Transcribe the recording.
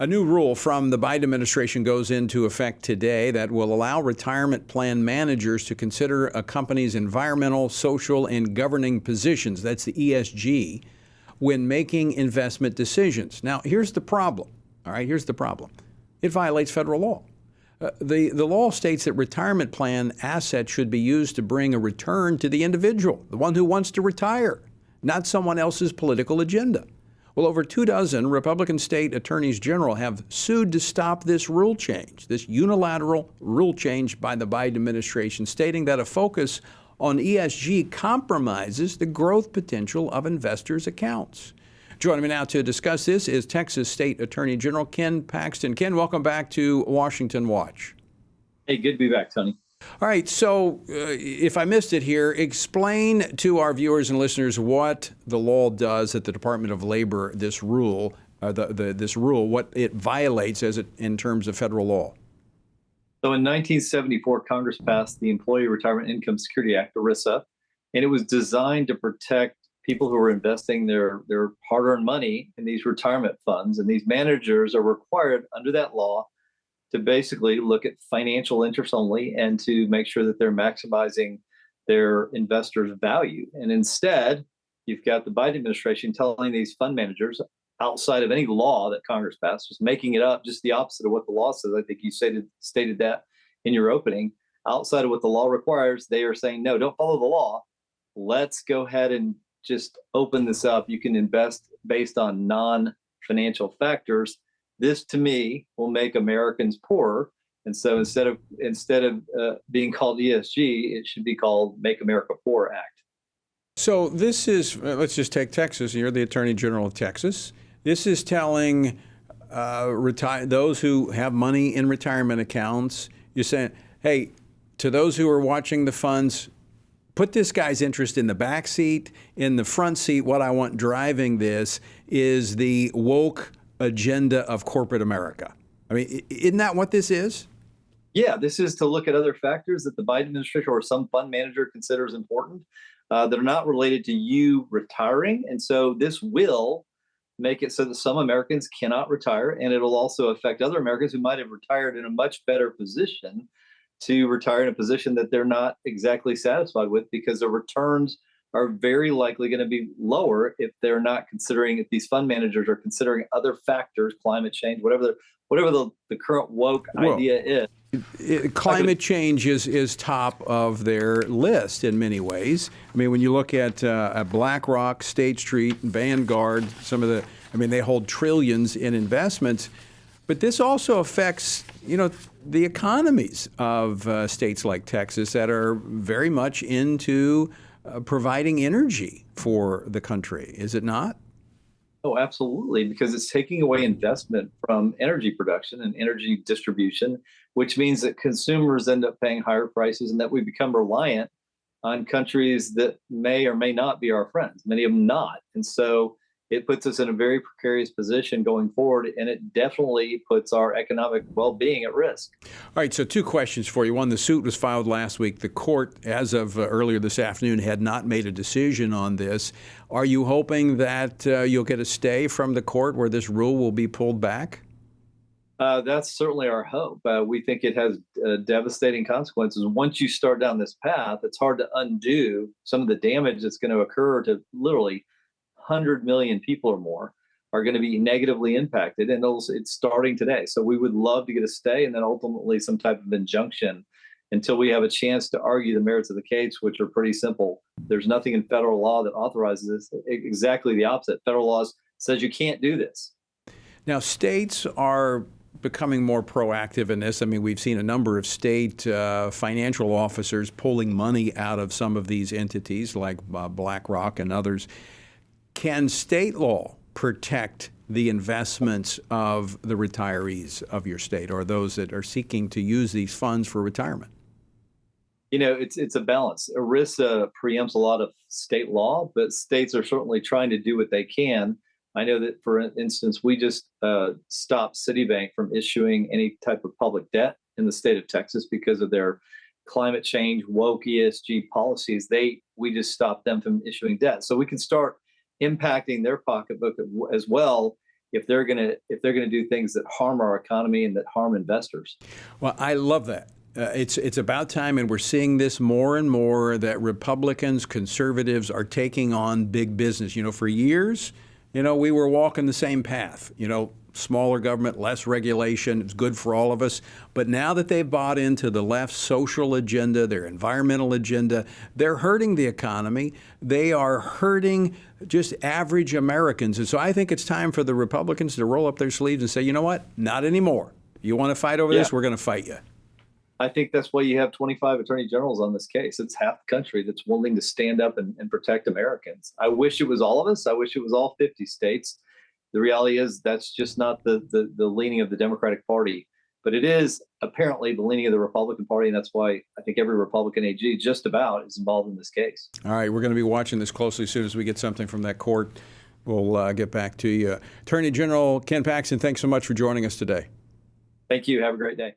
A new rule from the Biden administration goes into effect today that will allow retirement plan managers to consider a company's environmental, social, and governing positions, that's the ESG, when making investment decisions. Now, here's the problem. All right, here's the problem. It violates federal law. The law states that retirement plan assets should be used to bring a return to the individual, the one who wants to retire, not someone else's political agenda. Well, over 24 Republican state attorneys general have sued to stop this rule change, this unilateral rule change by the Biden administration, stating that a focus on ESG compromises the growth potential of investors' accounts. Joining me now to discuss this is Texas State Attorney General Ken Paxton. Ken, welcome back to Washington Watch. Hey, good to be back, Tony. All right, so if I missed it here, explain to our viewers and listeners what the law does at the Department of Labor, this rule, what it violates in terms of federal law. So in 1974, Congress passed the Employee Retirement Income Security Act, ERISA, and it was designed to protect people who are investing their hard-earned money in these retirement funds. And these managers are required under that law to basically look at financial interest only and to make sure that they're maximizing their investors' value. And instead, you've got the Biden administration telling these fund managers, outside of any law that Congress passed, just making it up, just the opposite of what the law says. I think you stated that in your opening. Outside of what the law requires, they are saying, no, don't follow the law. Let's go ahead and just open this up. You can invest based on non-financial factors. This, to me, will make Americans poorer. And so instead of being called ESG, it should be called Make America Poor Act. So this is, let's just take Texas. You're the Attorney General of Texas. This is telling those who have money in retirement accounts, you're saying, hey, to those who are watching the funds, put this guy's interest in the back seat. In the front seat, what I want driving this is the woke agenda of corporate America. I mean, isn't that what this is? Yeah, this is to look at other factors that the Biden administration or some fund manager considers important that are not related to you retiring. And so this will make it so that some Americans cannot retire, and it'll also affect other Americans who might have retired in a much better position to retire in a position that they're not exactly satisfied with, because the returns are very likely going to be lower if they're not considering, if these fund managers are considering other factors, climate change, whatever the current woke idea is. Climate change is top of their list in many ways. I mean, when you look at BlackRock, State Street, Vanguard, they hold trillions in investments. But this also affects, the economies of states like Texas that are very much into providing energy for the country, is it not? Oh, absolutely, because it's taking away investment from energy production and energy distribution, which means that consumers end up paying higher prices and that we become reliant on countries that may or may not be our friends, many of them not. And so it puts us in a very precarious position going forward, and it definitely puts our economic well-being at risk. All right, so two questions for you. One, the suit was filed last week. The court, as of earlier this afternoon, had not made a decision on this. Are you hoping that you'll get a stay from the court where this rule will be pulled back? That's certainly our hope. We think it has devastating consequences. Once you start down this path, it's hard to undo some of the damage that's going to occur to literally 100 million people or more are going to be negatively impacted, and it's starting today. So we would love to get a stay and then ultimately some type of injunction until we have a chance to argue the merits of the case, which are pretty simple. There's nothing in federal law that authorizes this. Exactly the opposite. Federal law says you can't do this. Now, states are becoming more proactive in this. I mean, we've seen a number of state financial officers pulling money out of some of these entities like BlackRock and others. Can state law protect the investments of the retirees of your state or those that are seeking to use these funds for retirement? It's a balance. ERISA preempts a lot of state law, but states are certainly trying to do what they can. I know that, for instance, we just stopped Citibank from issuing any type of public debt in the state of Texas because of their climate change, woke ESG policies. We just stopped them from issuing debt. So we can start impacting their pocketbook as well if they're gonna do things that harm our economy and that harm investors. Well, I love that. It's about time, and we're seeing this more and more, that Republicans, conservatives are taking on big business. For years, we were walking the same path. Smaller government, less regulation. It's good for all of us. But now that they've bought into the left's social agenda, their environmental agenda, they're hurting the economy. They are hurting just average Americans. And so I think it's time for the Republicans to roll up their sleeves and say, you know what? Not anymore. You want to fight over this? We're going to fight you. I think that's why you have 25 attorney generals on this case. It's half the country that's willing to stand up and protect Americans. I wish it was all of us. I wish it was all 50 states. The reality is that's just not the leaning of the Democratic Party, but it is apparently the leaning of the Republican Party, and that's why I think every Republican AG just about is involved in this case. All right, we're going to be watching this closely. As soon as we get something from that court, we'll get back to you. Attorney General Ken Paxton, thanks so much for joining us today. Thank you. Have a great day.